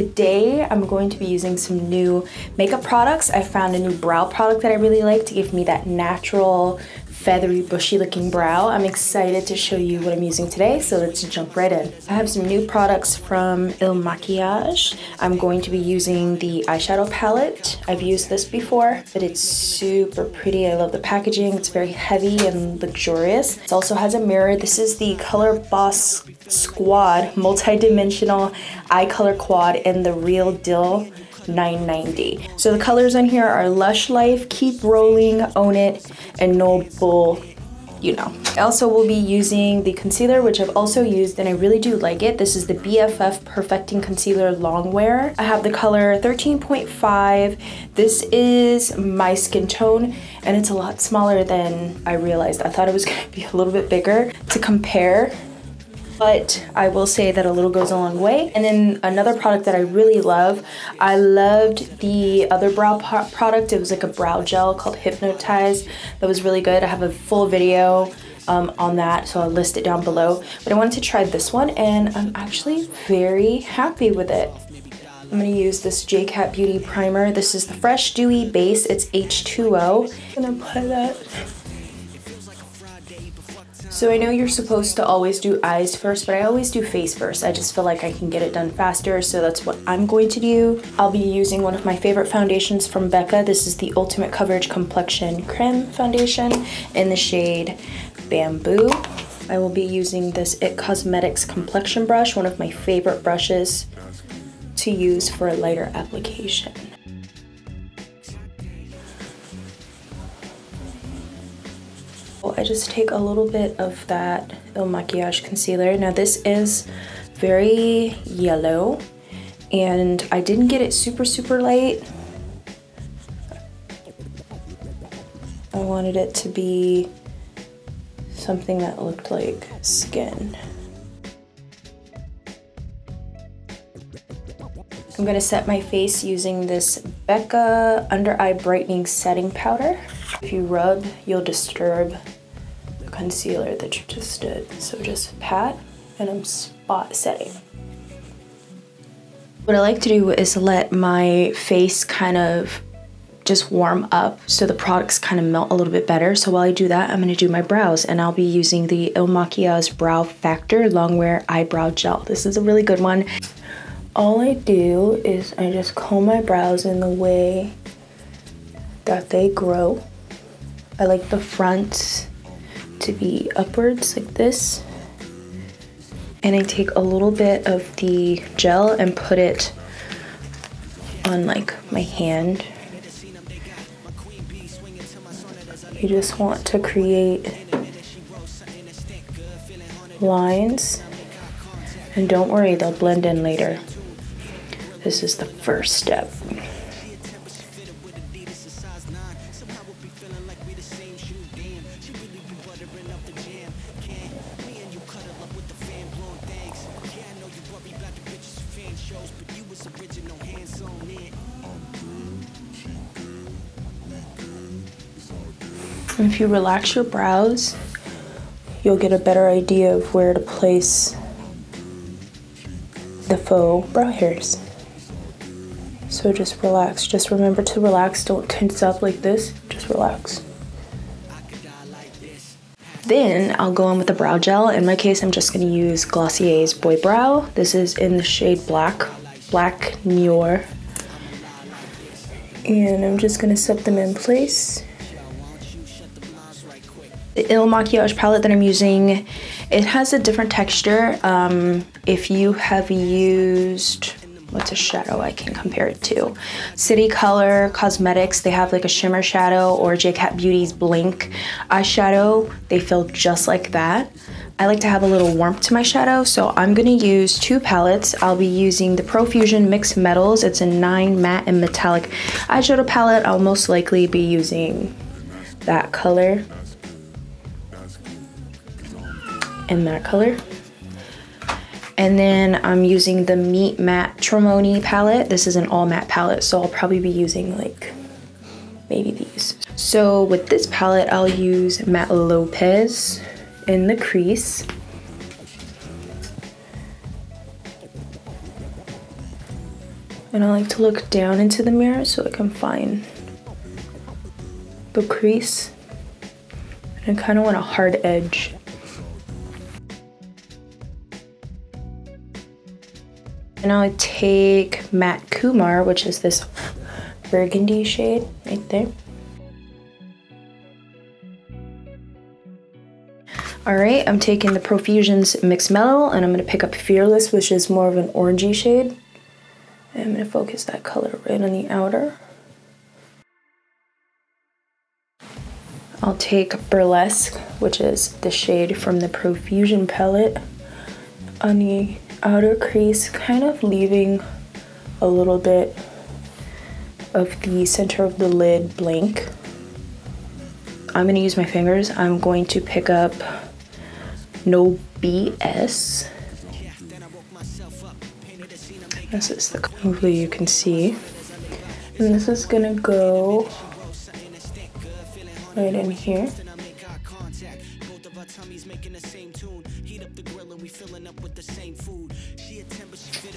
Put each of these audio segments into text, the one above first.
today I'm going to be using some new makeup products. I found a new brow product that I really like to give me that natural, feathery, bushy looking brow. I'm excited to show you what I'm using today, so let's jump right in. I have some new products from Il Makiage. I'm going to be using the eyeshadow palette. I've used this before, but it's super pretty. I love the packaging. It's very heavy and luxurious. It also has a mirror. This is the Color Boss Squad multi-dimensional eye color quad in the Real Deal 990. So the colors on here are Lush Life, Keep Rolling, Own It, and No Bull, you know. I also will be using the concealer, which I've also used and I really do like it. This is the Bff Perfecting Concealer Longwear. I have the color 13.5. This is my skin tone and it's a lot smaller than I realized. I thought it was gonna be a little bit bigger to compare, but I will say that a little goes a long way. And then another product that I really love, I loved the other brow product. It was like a brow gel called Hypnotize. That was really good. I have a full video on that, so I'll list it down below. But I wanted to try this one and I'm actually very happy with it. I'm gonna use this J-Cat Beauty Primer. This is the Fresh Dewy Base. It's H2O. I'm gonna apply that. So I know you're supposed to always do eyes first, but I always do face first. I just feel like I can get it done faster, so that's what I'm going to do. I'll be using one of my favorite foundations from Becca. This is the Ultimate Coverage Complexion Creme Foundation in the shade Bamboo. I will be using this IT Cosmetics Complexion Brush, one of my favorite brushes to use for a lighter application. I just take a little bit of that Il Makiage concealer. Now this is very yellow and I didn't get it super light. I wanted it to be something that looked like skin. I'm gonna set my face using this Becca Under Eye Brightening Setting Powder. If you rub, you'll disturb the concealer that you just did. So just pat and I'm spot setting. What I like to do is let my face kind of just warm up so the products kind of melt a little bit better. So while I do that, I'm gonna do my brows and I'll be using the Il Makiage Brow Factor Longwear Eyebrow Gel. This is a really good one. All I do is I just comb my brows in the way that they grow. I like the front to be upwards like this. And I take a little bit of the gel and put it on like my hand. You just want to create lines. And don't worry, they'll blend in later. This is the first step. And if you relax your brows, you'll get a better idea of where to place the faux brow hairs. So just relax. Just remember to relax. Don't tense up like this. Just relax. Then I'll go on with the brow gel. In my case, I'm just going to use Glossier's Boy Brow. This is in the shade Black Noir. And I'm just going to set them in place. The Il Makiage palette that I'm using, it has a different texture. If you have used, what's a shadow I can compare it to? City Color Cosmetics, they have like a shimmer shadow, or J-Cat Beauty's Blink eyeshadow. They feel just like that. I like to have a little warmth to my shadow, so I'm gonna use two palettes. I'll be using the Profusion Mixed Metals. It's a 9 matte and metallic eyeshadow palette. I'll most likely be using that color and that color. And then I'm using the Meet Matte Tremoni palette. This is an all matte palette, so I'll probably be using like maybe these. So with this palette, I'll use Matte Lopez in the crease. And I like to look down into the mirror so I can find the crease. And I kind of want a hard edge. And now I take Matte Kumar, which is this burgundy shade right there. Alright, I'm taking the Profusion's Mix Mellow and I'm going to pick up Fearless, which is more of an orangey shade. And I'm going to focus that color right on the outer. I'll take Burlesque, which is the shade from the Profusion palette, on the outer crease, kind of leaving a little bit of the center of the lid blank. I'm going to use my fingers. I'm going to pick up No BS. This is the, hopefully you can see. And this is going to go right in here.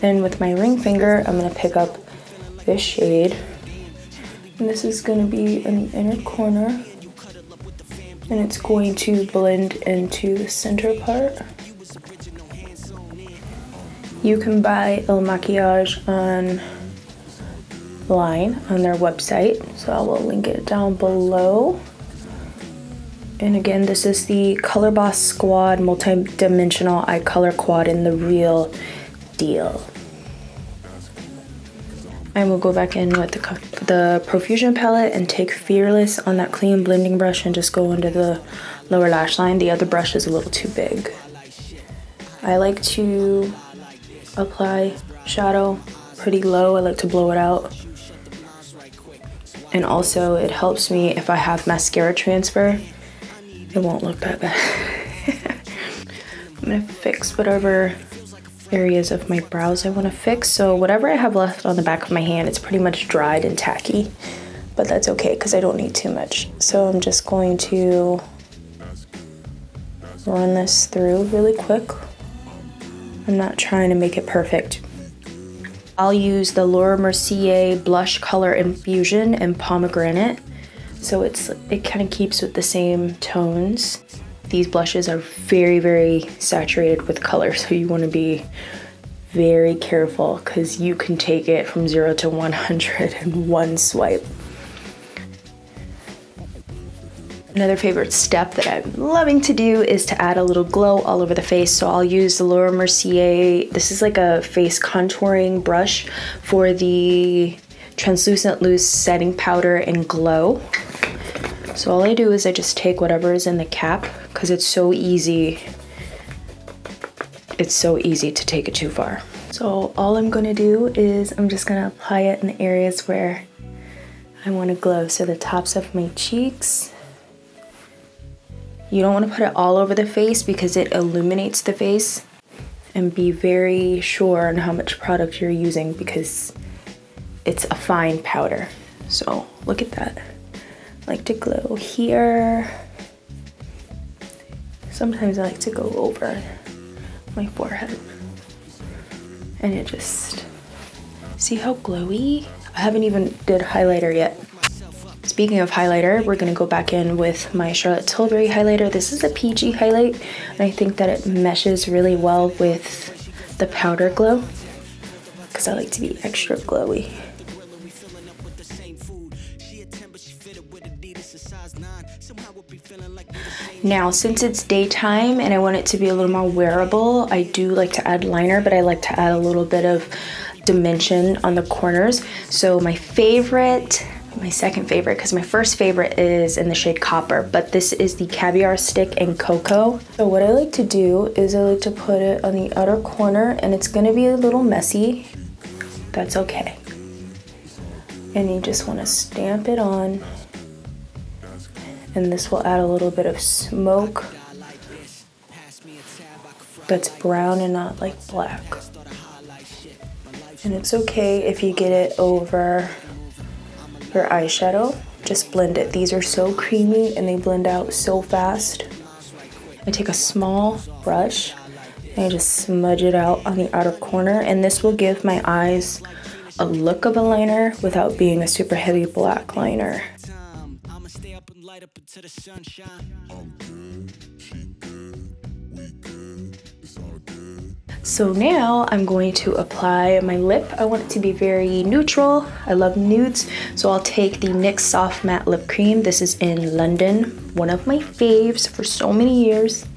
And with my ring finger, I'm going to pick up this shade. And this is going to be in the inner corner. And it's going to blend into the center part. You can buy Il Makiage online on their website. So I will link it down below. And again, this is the Color Boss Squad Multi-Dimensional Eye Color Quad in the Real Deal. I will go back in with the Profusion palette and take Fearless on that clean blending brush and just go under the lower lash line. The other brush is a little too big. I like to apply shadow pretty low. I like to blow it out. And also it helps me if I have mascara transfer. It won't look that bad. I'm gonna fix whatever areas of my brows I want to fix. So whatever I have left on the back of my hand, it's pretty much dried and tacky, but that's okay because I don't need too much. So I'm just going to run this through really quick. I'm not trying to make it perfect. I'll use the Laura Mercier Blush Color Infusion and Pomegranate. So it kind of keeps with the same tones. These blushes are very, very saturated with color, so you want to be very careful because you can take it from 0 to 100 in one swipe. Another favorite step that I'm loving to do is to add a little glow all over the face. So I'll use the Laura Mercier, this is like a face contouring brush for the translucent loose setting powder and glow. So all I do is I just take whatever is in the cap because it's so easy. It's so easy to take it too far. So all I'm gonna do is I'm just gonna apply it in the areas where I want to glow. So the tops of my cheeks. You don't want to put it all over the face because it illuminates the face. And be very sure on how much product you're using because it's a fine powder. So look at that. I like to glow here. Sometimes I like to go over my forehead. And it just, see how glowy? I haven't even did highlighter yet. Speaking of highlighter, we're gonna go back in with my Charlotte Tilbury highlighter. This is a peachy highlight, and I think that it meshes really well with the powder glow because I like to be extra glowy. Now, since it's daytime and I want it to be a little more wearable, I do like to add liner, but I like to add a little bit of dimension on the corners. So my second favorite, because my first favorite is in the shade Copper, but this is the Caviar Stick in Cocoa. So what I like to do is I like to put it on the outer corner, and it's gonna be a little messy. That's okay. And you just wanna stamp it on. And this will add a little bit of smoke that's brown and not like black. And it's okay if you get it over your eyeshadow, just blend it. These are so creamy and they blend out so fast. I take a small brush and I just smudge it out on the outer corner, and this will give my eyes a look of a liner without being a super heavy black liner. So now I'm going to apply my lip. I want it to be very neutral. I love nudes, so I'll take the NYX Soft Matte Lip Cream. This is in London, one of my faves for so many years.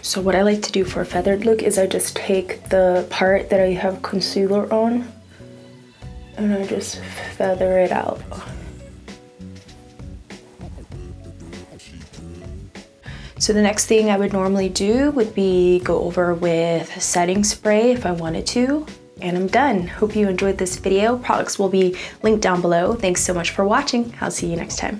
So what I like to do for a feathered look is I just take the part that I have concealer on and I just feather it out. So the next thing I would normally do would be go over with setting spray if I wanted to, and I'm done. Hope you enjoyed this video. Products will be linked down below. Thanks so much for watching. I'll see you next time.